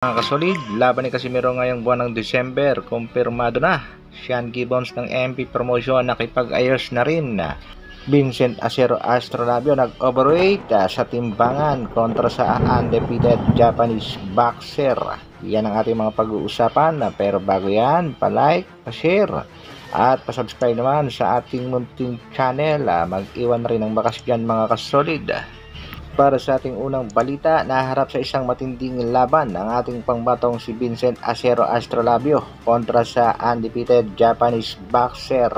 Mga kasolid, laban ni Casimiro ngayong buwan ng December, kumpirmado na. Sean Gibbons ng MP Promotion nakipag-ayos na rin na Vincent Acero Astrolabio nag-overweight sa timbangan kontra sa undefeated Japanese boxer. Yan ang ating mga pag-uusapan, pero bago yan, pa-like, pa-share at pa-subscribe naman sa ating munting channel. Mag-iwan rin ng bakas dyan mga kasolid. Para sa ating unang balita, naharap sa isang matinding laban ang ating pangbatong si Vincent Acero Astrolabio kontra sa undefeated Japanese boxer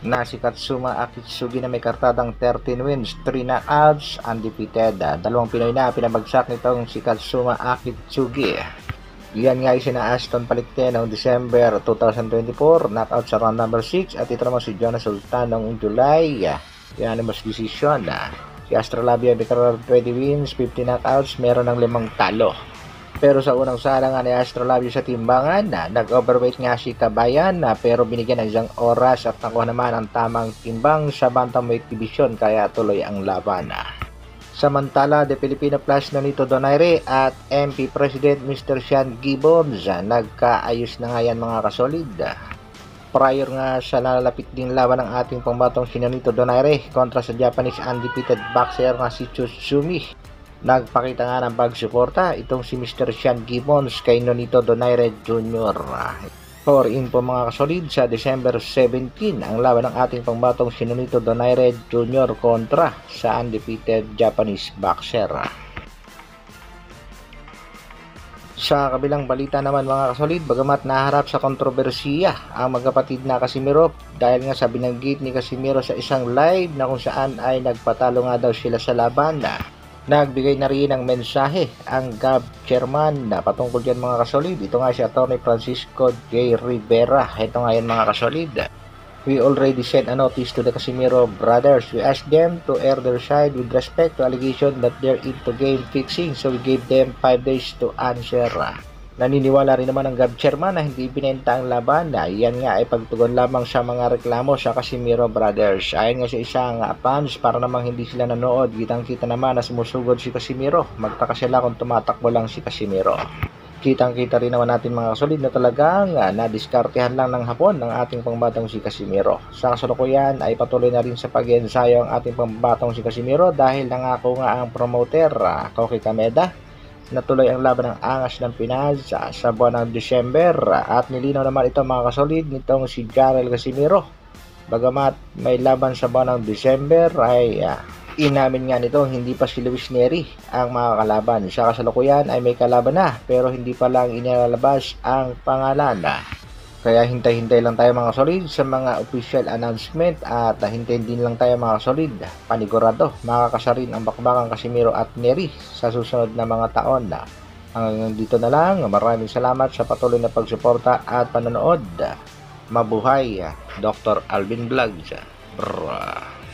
na si Katsuma Akitsugi na may kartadang 13 wins, 3 knockouts, undefeated. Dalawang Pinoy na pinabagsak nitong si Katsuma Akitsugi. Yan nga sina Aston Palikte noong December 2024, knockout sa round number 6, at ito naman si Jonas Sultan noong July, unanimous decision. Si Astrolabio may karoon 20 wins, 50 knockouts, meron ng 5 talo. Pero sa unang salangan ni Astrolabio sa timbangan, nag-overweight nga si Kabayan, pero binigyan ng isang oras at nakuha naman ang tamang timbang sa bantamweight division, kaya tuloy ang laban. Samantala, The Filipino Plus Nonito Donaire at MP President Mr. Sean Gibbons, nagkaayos na nga yan mga kasolid. Prior nga sa nalalapit ding laban ng ating pambatong si Nonito Donaire kontra sa Japanese undefeated boxer na si Tsutsumi, nagpakita nga ng pagsuporta itong si Mr. Sean Gibbons kay Nonito Donaire Jr. For info mga kasolid, sa December 17 ang laban ng ating pambatong si Nonito Donaire Jr. kontra sa undefeated Japanese boxer. Sa kabilang balita naman mga kasolid, bagamat naharap sa kontrobersiya ang magkapatid na Casimiro dahil nga sa binanggit ni Casimiro sa isang live na kung saan ay nagpatalo nga daw sila sa laban, nagbigay na rin ng mensahe ang GAB chairman na patungkol dyan mga kasolid. Ito nga si Atty. Francisco J. Rivera. Ito nga yan mga kasolid. We already sent a notice to the Casimiro brothers. We asked them to air their side with respect to allegation that they're into game fixing, so we gave them 5 days to answer. Naniniwala rin naman ang GAB chairman na hindi binenta ang laban. Yan nga ay pagtugon lamang sa mga reklamo sa Casimiro brothers. Ayon nga sa isang fans, para namang hindi sila nanood, kitang-kita naman na sumusugod si Casimiro. Magtaka sila kung tumatakbo lang si Casimiro. Kitang-kita rin naman natin mga kasolid na talagang nadiskartehan lang ng hapon ng ating pangbatong si Casimiro. Sa kasalukuyan ay patuloy na rin sa pag-ensayo ang ating pangbatong si Casimiro dahil nangako nga ang promoter Koki Kameda na tuloy ang laban ng Angas ng Pinas sa buwan ng December, at nilinaw naman ito mga kasolid nitong si Jarrell Casimiro. Bagamat may laban sa buwan ng December ay inamin nga nito hindi pa si Luis Neri ang makakalaban. Sa kasalukuyan ay may kalaban na pero hindi pa lang inilalabas ang pangalan. Kaya hintay-hintay lang tayo mga solid sa mga official announcement at hintayin din lang tayo mga solid. Panigurado, makakasarin ang bakbakang Casimiro at Neri sa susunod na mga taon. Hanggang dito na lang, maraming salamat sa patuloy na pagsuporta at panonood. Mabuhay, Dr. Alvin Vlogs. Brrrr.